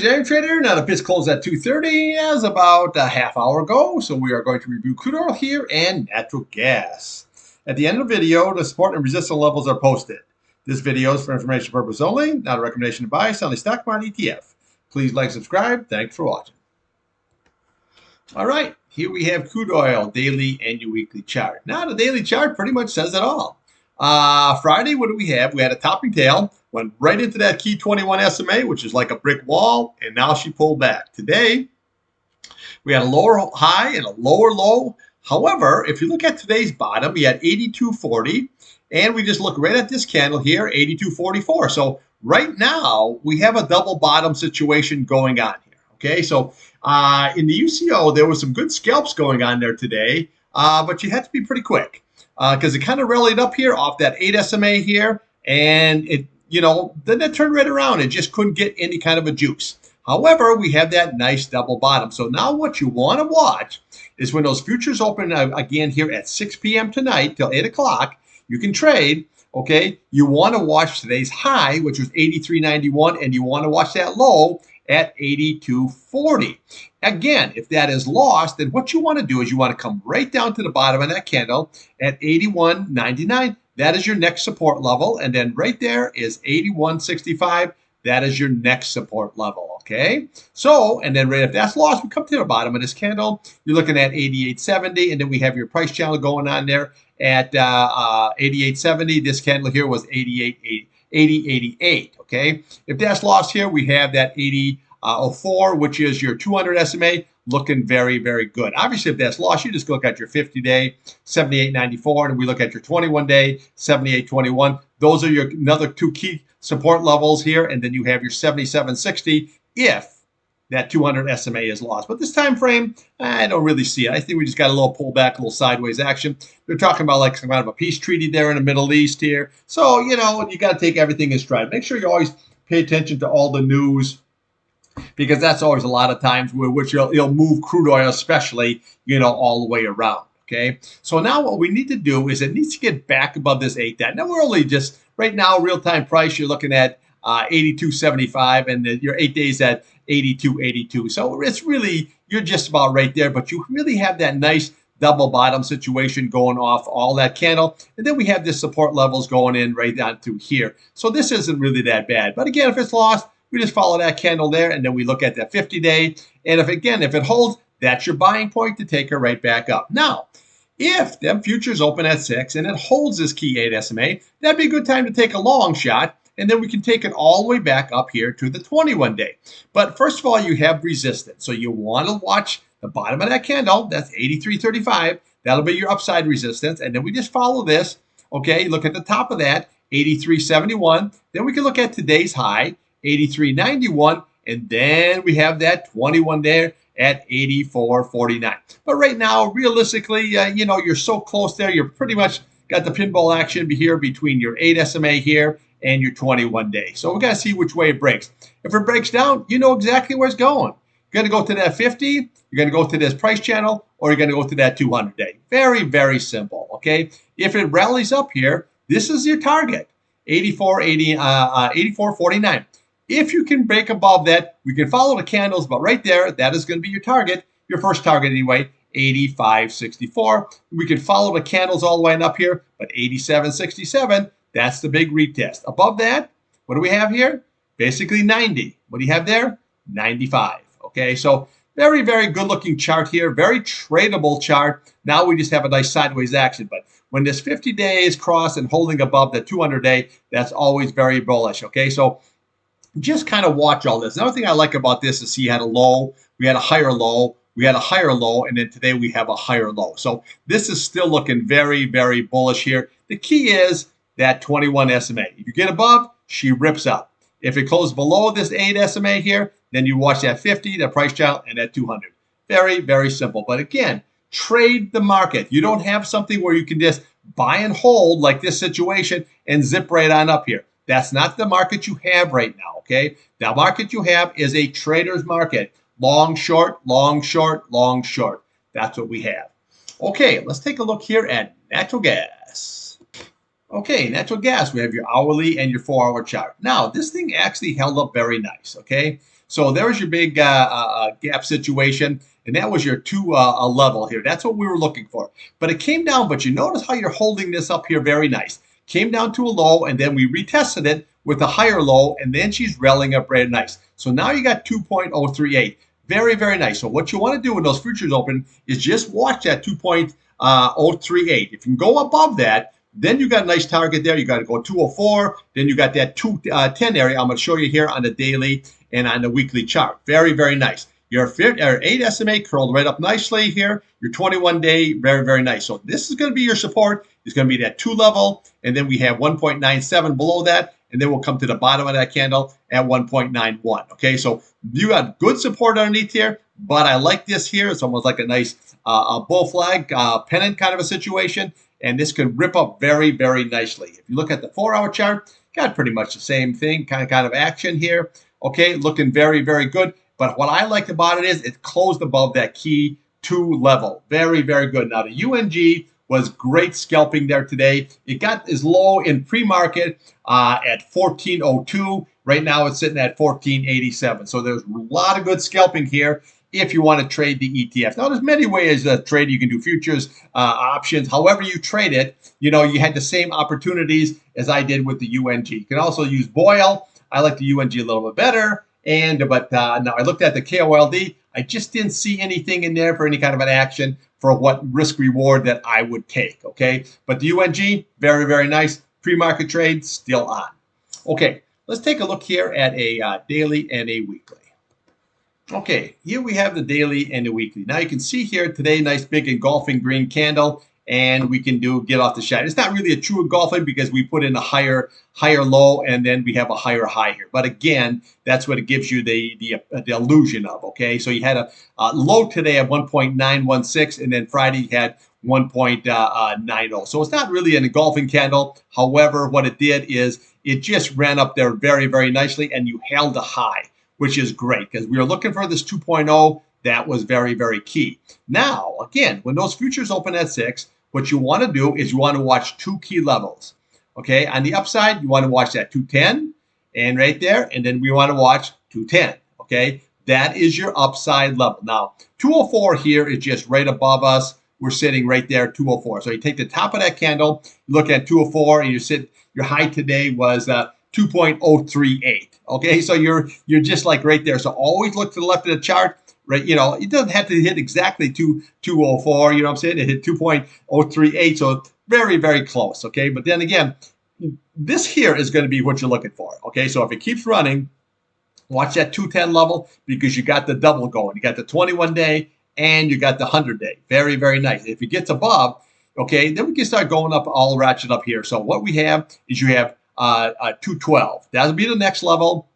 This is Irontrader. Now the pitch closed at 2:30 as about a half hour ago. So we are going to review crude oil here and natural gas. At the end of the video, the support and resistance levels are posted. This video is for information purpose only, not a recommendation to buy, sell any stock market ETF. Please like, subscribe. Thanks for watching. All right, here we have crude oil daily and your weekly chart. Now the daily chart pretty much says it all. Friday, what do we have? We had a topping tail, went right into that key 21 SMA, which is like a brick wall, and now she pulled back. Today, we had a lower high and a lower low. However, if you look at today's bottom, we had 82.40, and we just look right at this candle here, 82.44. So right now, we have a double bottom situation going on here. Okay, so in the UCO, there was some good scalps going on there today, but you had to be pretty quick because it kind of rallied up here off that 8 SMA here, and it, then it turned right around. It just couldn't get any kind of a juice. However, we have that nice double bottom. So now what you want to watch is when those futures open again here at 6 p.m. tonight till 8 o'clock, you can trade. Okay, you want to watch today's high, which was 83.91, and you want to watch that low at 82.40. Again, if that is lost, then what you want to do is you want to come right down to the bottom of that candle at 81.99. That is your next support level. And then right there is 81.65. That is your next support level. Okay. So, and then right if that's lost, we come to the bottom of this candle. You're looking at 88.70. And then we have your price channel going on there at 88.70. This candle here was 80.88. Okay. If that's lost here, we have that 80.04, which is your 200 SMA, looking very, very good. Obviously, if that's lost, you just look at your 50-day, 78.94, and we look at your 21-day, 78.21. Those are your another two key support levels here, and then you have your 77.60 if that 200 SMA is lost. But this time frame, I don't really see it. I think we just got a little pullback, a little sideways action. They're talking about like some kind of a peace treaty there in the Middle East here. So, you got to take everything in stride. Make sure you always pay attention to all the news, because that's always a lot of times which you'll move crude oil, especially, all the way around. Okay. So now what we need to do is it needs to get back above this 8 that. Now we're only just right now, real-time price, you're looking at 82.75, and your 8 days at 82.82. So it's really, you're just about right there, but you really have that nice double bottom situation going off all that candle. And then we have this support levels going in right down to here. So this isn't really that bad. But again, if it's lost, we just follow that candle there, and then we look at that 50-day. And if it holds, that's your buying point to take her right back up. Now, if them futures open at 6 and it holds this key 8 SMA, that'd be a good time to take a long shot. And then we can take it all the way back up here to the 21-day. But first of all, you have resistance. So you want to watch the bottom of that candle. That's 83.35. That'll be your upside resistance. And then we just follow this. Okay, look at the top of that, 83.71. Then we can look at today's high, 83.91. And then we have that 21 there at 84.49. But right now, realistically, you're so close there. You're pretty much got the pinball action here between your 8 SMA here and your 21-day. So we got to see which way it breaks. If it breaks down, you know exactly where it's going. You're going to go to that 50, you're going to go to this price channel, or you're going to go to that 200-day. Very, very simple, okay? If it rallies up here, this is your target, 84.49. If you can break above that, we can follow the candles, but right there, that is going to be your target, your first target anyway, 85.64. We can follow the candles all the way up here, but 87.67, that's the big retest. Above that, what do we have here? Basically 90. What do you have there? 95. Okay, so very, very good looking chart here. Very tradable chart. Now we just have a nice sideways action. But when this 50 days cross and holding above the 200-day, that's always very bullish. Okay, so just kind of watch all this. Another thing I like about this is see you had a low, we had a higher low, we had a higher low, and then today we have a higher low. So this is still looking very, very bullish here. The key is that 21 SMA. If you get above, she rips up. If it closes below this 8 SMA here, then you watch that 50, that price channel, and that 200. Very, very simple. But again, trade the market. You don't have something where you can just buy and hold like this situation and zip right on up here. That's not the market you have right now, okay? The market you have is a trader's market. Long, short, long, short, long, short. That's what we have. Okay, let's take a look here at natural gas. Okay, natural gas, we have your hourly and your 4-hour chart. Now, this thing actually held up very nice, okay? So there's your big gap situation, and that was your two level here. That's what we were looking for. But it came down, but you notice how you're holding this up here very nice. Came down to a low, and then we retested it with a higher low, and then she's rallying up very nice. So now you got 2.038. Very, very nice. So what you want to do when those futures open is just watch that 2.038. If you can go above that, then you got a nice target there. You got to go 204. Then you got that 210 area. I'm going to show you here on the daily and on the weekly chart. Very, very nice. Your 8 SMA curled right up nicely here. Your 21-day, very, very nice. So this is going to be your support. It's going to be that 2 level, and then we have 1.97 below that, and then we'll come to the bottom of that candle at 1.91. Okay, so you got good support underneath here, but I like this here. It's almost like a nice bull flag pennant kind of a situation, and this could rip up very, very nicely. If you look at the 4-hour chart, got pretty much the same thing, kind of action here. Okay, looking very, very good. But what I liked about it is it closed above that key 2 level. Very, very good. Now the UNG was great scalping there today. It got as low in pre-market at 1402. Right now it's sitting at 1487. So there's a lot of good scalping here if you want to trade the ETF. Now there's many ways to trade. You can do futures, options, however you trade it. You know, you had the same opportunities as I did with the UNG. You can also use Boyle. I like the UNG a little bit better. But now I looked at the KOLD. I just didn't see anything in there for any kind of an action for what risk reward that I would take. Okay, but the UNG, very, very nice. Pre-market trade still on. Okay, let's take a look here at a daily and a weekly. Okay, here we have the daily and the weekly. Now you can see here today, nice big engulfing green candle, and we can get off the shot. It's not really a true engulfing because we put in a higher low, and then we have a higher high here. But again, that's what it gives you the illusion of. Okay, so you had a low today at 1.916, and then Friday you had 1.90. So it's not really an engulfing candle. However, what it did is it just ran up there very, very nicely, and you held a high, which is great because we are looking for this 2.0. That was very, very key. Now, again, when those futures open at 6, what you want to do is you want to watch 2 key levels. Okay, on the upside, you want to watch that 210 and right there, and then we want to watch 210. Okay, that is your upside level. Now, 204 here is just right above us. We're sitting right there, 204. So you take the top of that candle, you look at 204, and your high today was 2.038. Okay, so you're just like right there. So always look to the left of the chart. Right, you know, it doesn't have to hit exactly 204, you know what I'm saying? It hit 2.038, so very, very close, okay? But then again, this here is going to be what you're looking for, okay? So if it keeps running, watch that 210 level because you got the double going. You got the 21-day and you got the 100-day. Very, very nice. If it gets above, okay, then we can start going up, all ratchet up here. So what we have is you have 212. That'll be the next level.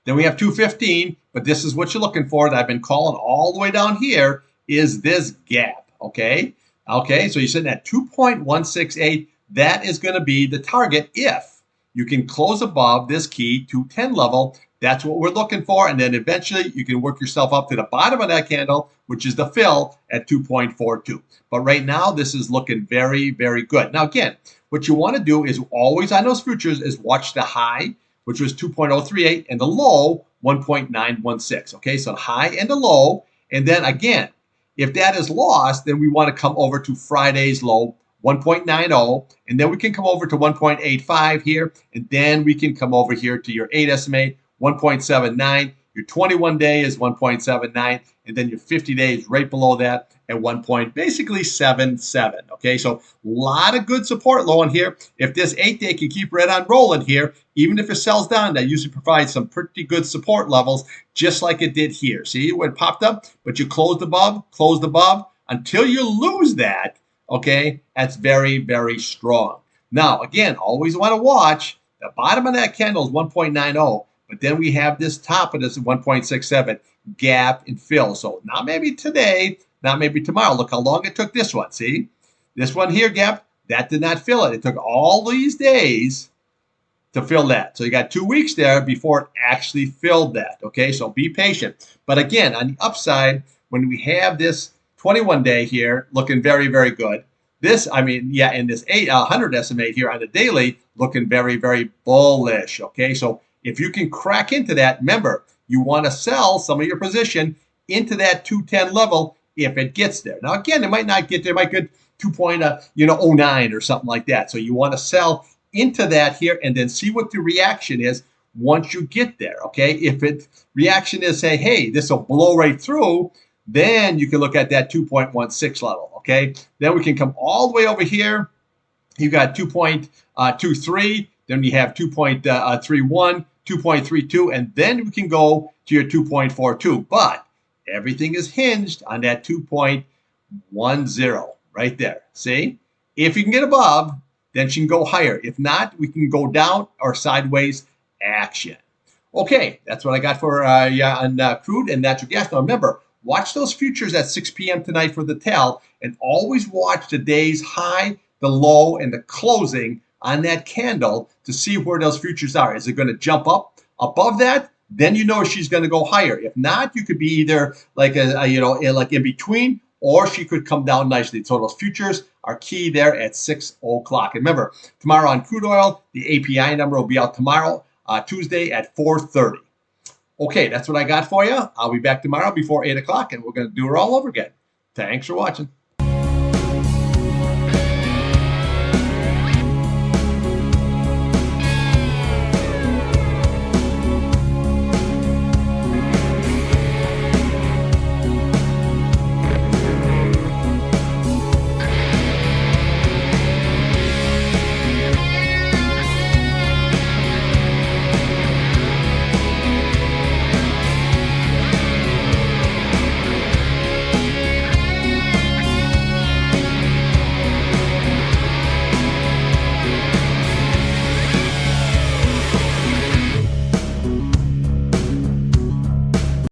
Then we have 215, but this is what you're looking for that I've been calling all the way down here is this gap, okay? Okay, so you're sitting at 2.168. That is going to be the target if you can close above this key 210 level. That's what we're looking for, and then eventually you can work yourself up to the bottom of that candle, which is the fill at 2.42. But right now, this is looking very, very good. Now, again, what you want to do is always on those futures is watch the high, which was 2.038, and the low, 1.916. Okay, so the high and the low. And then again, if that is lost, then we want to come over to Friday's low, 1.90, and then we can come over to 1.85 here, and then we can come over here to your 8 SMA, 1.79. Your 21-day is 1.79, and then your 50-day is right below that at 1.77. Okay, so a lot of good support low in here. If this 8-day can keep right on rolling here, even if it sells down, that usually provides some pretty good support levels, just like it did here. See, when it popped up, but you closed above, until you lose that. Okay, that's very, very strong. Now, again, always want to watch the bottom of that candle is 1.90. But then we have this top of this 1.67 gap and fill. So not maybe today, not maybe tomorrow. Look how long it took this one. See, this one here gap, that did not fill it. It took all these days to fill that. So you got 2 weeks there before it actually filled that. Okay, so be patient. But again, on the upside, when we have this 21-day here looking very, very good. This, I mean, yeah, and this 100 SMA here on the daily looking very, very bullish. Okay, so if you can crack into that, remember, you want to sell some of your position into that 210 level if it gets there. Now, again, it might not get there. It might get 2.09 or something like that. So you want to sell into that here and then see what the reaction is once you get there, okay? If it reaction is, say, hey, this will blow right through, then you can look at that 2.16 level, okay? Then we can come all the way over here. You got 2.23, then you have 2.31, 2.32, and then we can go to your 2.42. But everything is hinged on that 2.10 right there. See? If you can get above, then she can go higher. If not, we can go down or sideways action. Okay, that's what I got for on crude and natural gas. Now remember, watch those futures at 6 p.m. tonight for the tell, and always watch the day's high, the low, and the closing on that candle to see where those futures are. Is it going to jump up above that? Then you know she's going to go higher. If not, you could be either like like in between, or she could come down nicely. So those futures are key there at 6 o'clock. And remember, tomorrow on crude oil, the API number will be out tomorrow, Tuesday at 4:30. Okay, that's what I got for you. I'll be back tomorrow before 8 o'clock, and we're going to do it all over again. Thanks for watching.